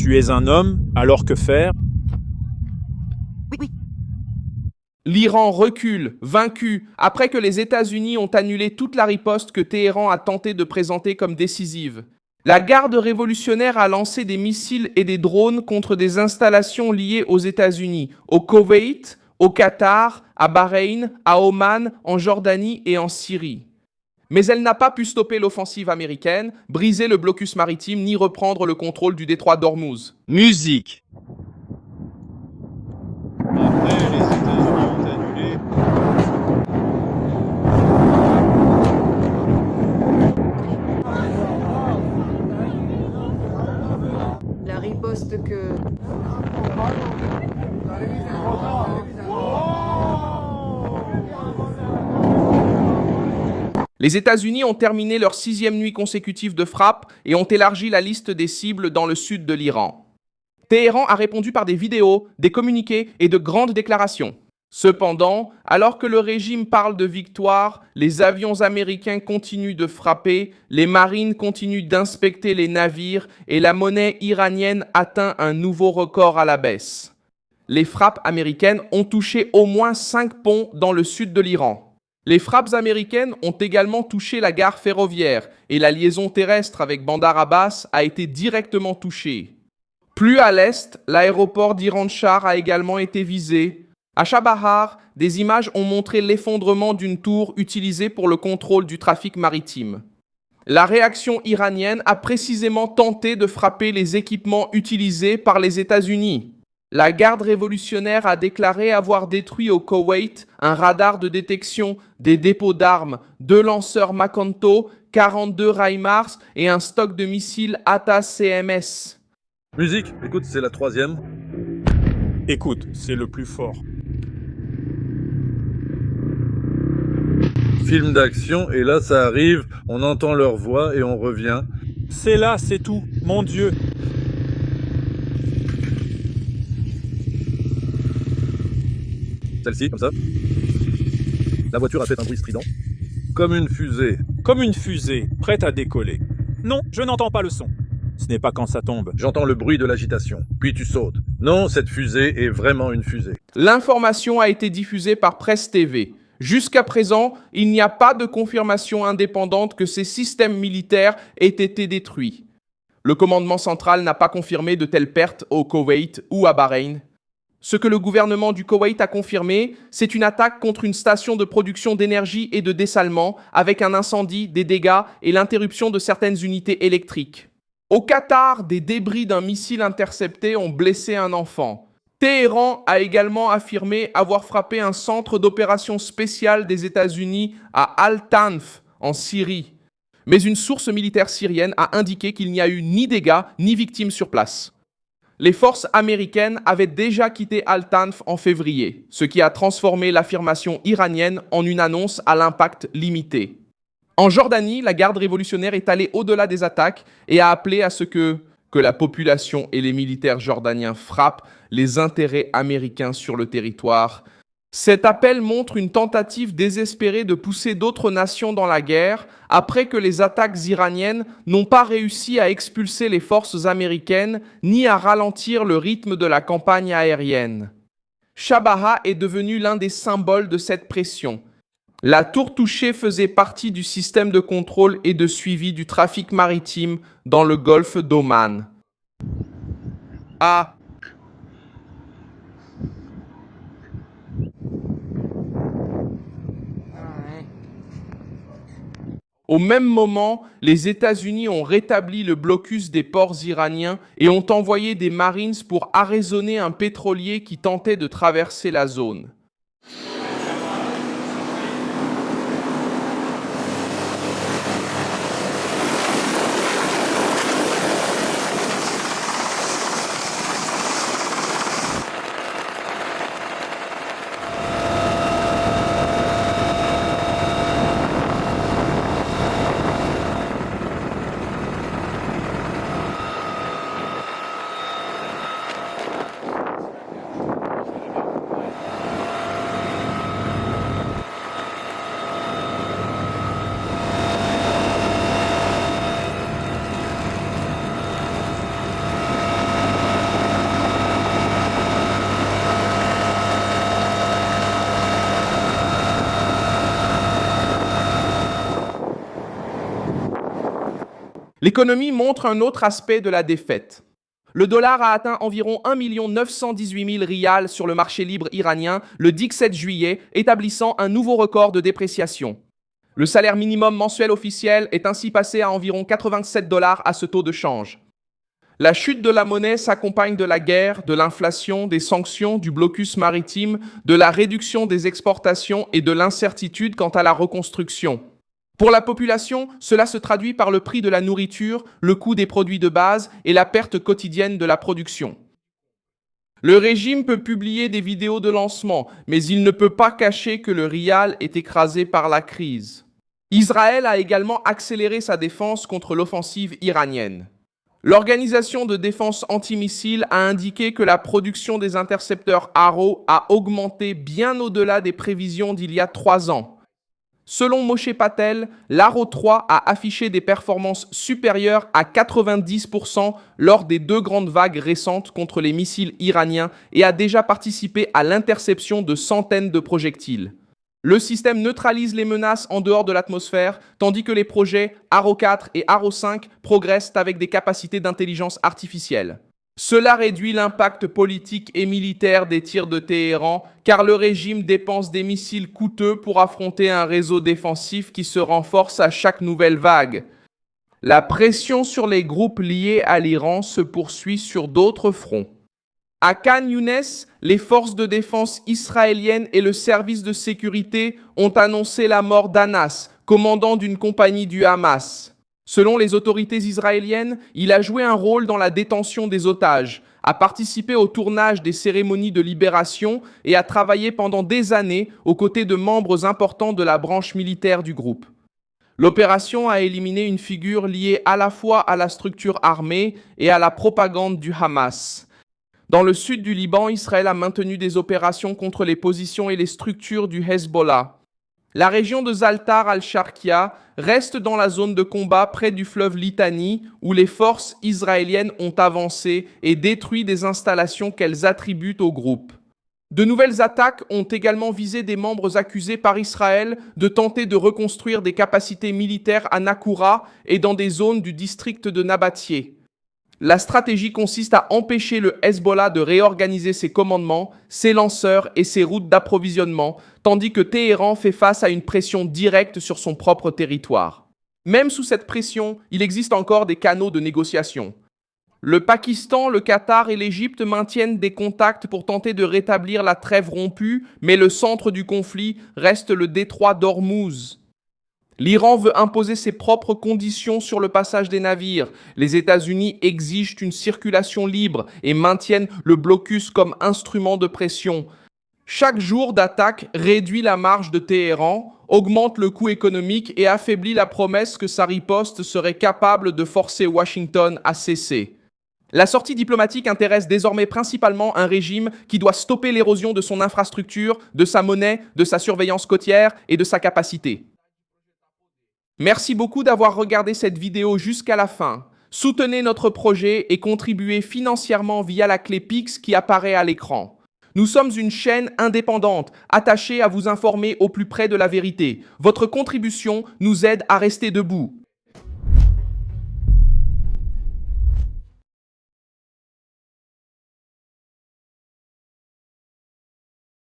Tu es un homme, alors que faire? L'Iran recule, vaincu, après que les États-Unis ont annulé toute la riposte que Téhéran a tenté de présenter comme décisive. La garde révolutionnaire a lancé des missiles et des drones contre des installations liées aux États-Unis, au Koweït, au Qatar, à Bahreïn, à Oman, en Jordanie et en Syrie. Mais elle n'a pas pu stopper l'offensive américaine, briser le blocus maritime ni reprendre le contrôle du détroit d'Ormuz. Musique. Après, les États-Unis ont annulé. La riposte que... Les États-Unis ont terminé leur 6e nuit consécutive de frappe et ont élargi la liste des cibles dans le sud de l'Iran. Téhéran a répondu par des vidéos, des communiqués et de grandes déclarations. Cependant, alors que le régime parle de victoire, les avions américains continuent de frapper, les marines continuent d'inspecter les navires et la monnaie iranienne atteint un nouveau record à la baisse. Les frappes américaines ont touché au moins 5 ponts dans le sud de l'Iran. Les frappes américaines ont également touché la gare ferroviaire et la liaison terrestre avec Bandar Abbas a été directement touchée. Plus à l'est, l'aéroport d'Iran-Shah a également été visé. À Chabahar, des images ont montré l'effondrement d'une tour utilisée pour le contrôle du trafic maritime. La réaction iranienne a précisément tenté de frapper les équipements utilisés par les États-Unis. La garde révolutionnaire a déclaré avoir détruit au Koweït un radar de détection, des dépôts d'armes, 2 lanceurs Makanto, 42 HIMARS et un stock de missiles ATA-CMS. Musique, écoute, c'est la 3e. Écoute, c'est le plus fort. Film d'action, et là ça arrive, on entend leur voix et on revient. C'est là, c'est tout. Mon Dieu. Celle-ci, comme ça. La voiture a fait un bruit strident. Comme une fusée. Comme une fusée, prête à décoller. Non, je n'entends pas le son. Ce n'est pas quand ça tombe. J'entends le bruit de l'agitation. Puis tu sautes. Non, cette fusée est vraiment une fusée. L'information a été diffusée par Presse TV. Jusqu'à présent, il n'y a pas de confirmation indépendante que ces systèmes militaires aient été détruits. Le commandement central n'a pas confirmé de telles pertes au Koweït ou à Bahreïn. Ce que le gouvernement du Koweït a confirmé, c'est une attaque contre une station de production d'énergie et de dessalement avec un incendie, des dégâts et l'interruption de certaines unités électriques. Au Qatar, des débris d'un missile intercepté ont blessé un enfant. Téhéran a également affirmé avoir frappé un centre d'opération spécial des États-Unis à Al-Tanf, en Syrie. Mais une source militaire syrienne a indiqué qu'il n'y a eu ni dégâts ni victimes sur place. Les forces américaines avaient déjà quitté Al-Tanf en février, ce qui a transformé l'affirmation iranienne en une annonce à l'impact limité. En Jordanie, la garde révolutionnaire est allée au-delà des attaques et a appelé à ce que la population et les militaires jordaniens frappent les intérêts américains sur le territoire. Cet appel montre une tentative désespérée de pousser d'autres nations dans la guerre après que les attaques iraniennes n'ont pas réussi à expulser les forces américaines ni à ralentir le rythme de la campagne aérienne. Chabahar est devenu l'un des symboles de cette pression. La tour touchée faisait partie du système de contrôle et de suivi du trafic maritime dans le golfe d'Oman. Ah! Au même moment, les États-Unis ont rétabli le blocus des ports iraniens et ont envoyé des Marines pour arraisonner un pétrolier qui tentait de traverser la zone. L'économie montre un autre aspect de la défaite. Le dollar a atteint environ 1 918 000 rials sur le marché libre iranien le 17 juillet, établissant un nouveau record de dépréciation. Le salaire minimum mensuel officiel est ainsi passé à environ 87 $ à ce taux de change. La chute de la monnaie s'accompagne de la guerre, de l'inflation, des sanctions, du blocus maritime, de la réduction des exportations et de l'incertitude quant à la reconstruction. Pour la population, cela se traduit par le prix de la nourriture, le coût des produits de base et la perte quotidienne de la production. Le régime peut publier des vidéos de lancement, mais il ne peut pas cacher que le rial est écrasé par la crise. Israël a également accéléré sa défense contre l'offensive iranienne. L'Organisation de défense antimissiles a indiqué que la production des intercepteurs Arrow a augmenté bien au-delà des prévisions d'il y a 3 ans. Selon Moshe Patel, l'Arrow 3 a affiché des performances supérieures à 90% lors des 2 grandes vagues récentes contre les missiles iraniens et a déjà participé à l'interception de centaines de projectiles. Le système neutralise les menaces en dehors de l'atmosphère, tandis que les projets Arrow 4 et Arrow 5 progressent avec des capacités d'intelligence artificielle. Cela réduit l'impact politique et militaire des tirs de Téhéran, car le régime dépense des missiles coûteux pour affronter un réseau défensif qui se renforce à chaque nouvelle vague. La pression sur les groupes liés à l'Iran se poursuit sur d'autres fronts. À Khan Younes, les forces de défense israéliennes et le service de sécurité ont annoncé la mort d'Anas, commandant d'une compagnie du Hamas. Selon les autorités israéliennes, il a joué un rôle dans la détention des otages, a participé au tournage des cérémonies de libération et a travaillé pendant des années aux côtés de membres importants de la branche militaire du groupe. L'opération a éliminé une figure liée à la fois à la structure armée et à la propagande du Hamas. Dans le sud du Liban, Israël a maintenu des opérations contre les positions et les structures du Hezbollah. La région de Zaltar al-Sharqiya reste dans la zone de combat près du fleuve Litani, où les forces israéliennes ont avancé et détruit des installations qu'elles attribuent au groupe. De nouvelles attaques ont également visé des membres accusés par Israël de tenter de reconstruire des capacités militaires à Nakoura et dans des zones du district de Nabatie. La stratégie consiste à empêcher le Hezbollah de réorganiser ses commandements, ses lanceurs et ses routes d'approvisionnement, tandis que Téhéran fait face à une pression directe sur son propre territoire. Même sous cette pression, il existe encore des canaux de négociation. Le Pakistan, le Qatar et l'Égypte maintiennent des contacts pour tenter de rétablir la trêve rompue, mais le centre du conflit reste le détroit d'Ormuz. L'Iran veut imposer ses propres conditions sur le passage des navires. Les États-Unis exigent une circulation libre et maintiennent le blocus comme instrument de pression. Chaque jour d'attaque réduit la marge de Téhéran, augmente le coût économique et affaiblit la promesse que sa riposte serait capable de forcer Washington à cesser. La sortie diplomatique intéresse désormais principalement un régime qui doit stopper l'érosion de son infrastructure, de sa monnaie, de sa surveillance côtière et de sa capacité. Merci beaucoup d'avoir regardé cette vidéo jusqu'à la fin. Soutenez notre projet et contribuez financièrement via la clé Pix qui apparaît à l'écran. Nous sommes une chaîne indépendante, attachée à vous informer au plus près de la vérité. Votre contribution nous aide à rester debout.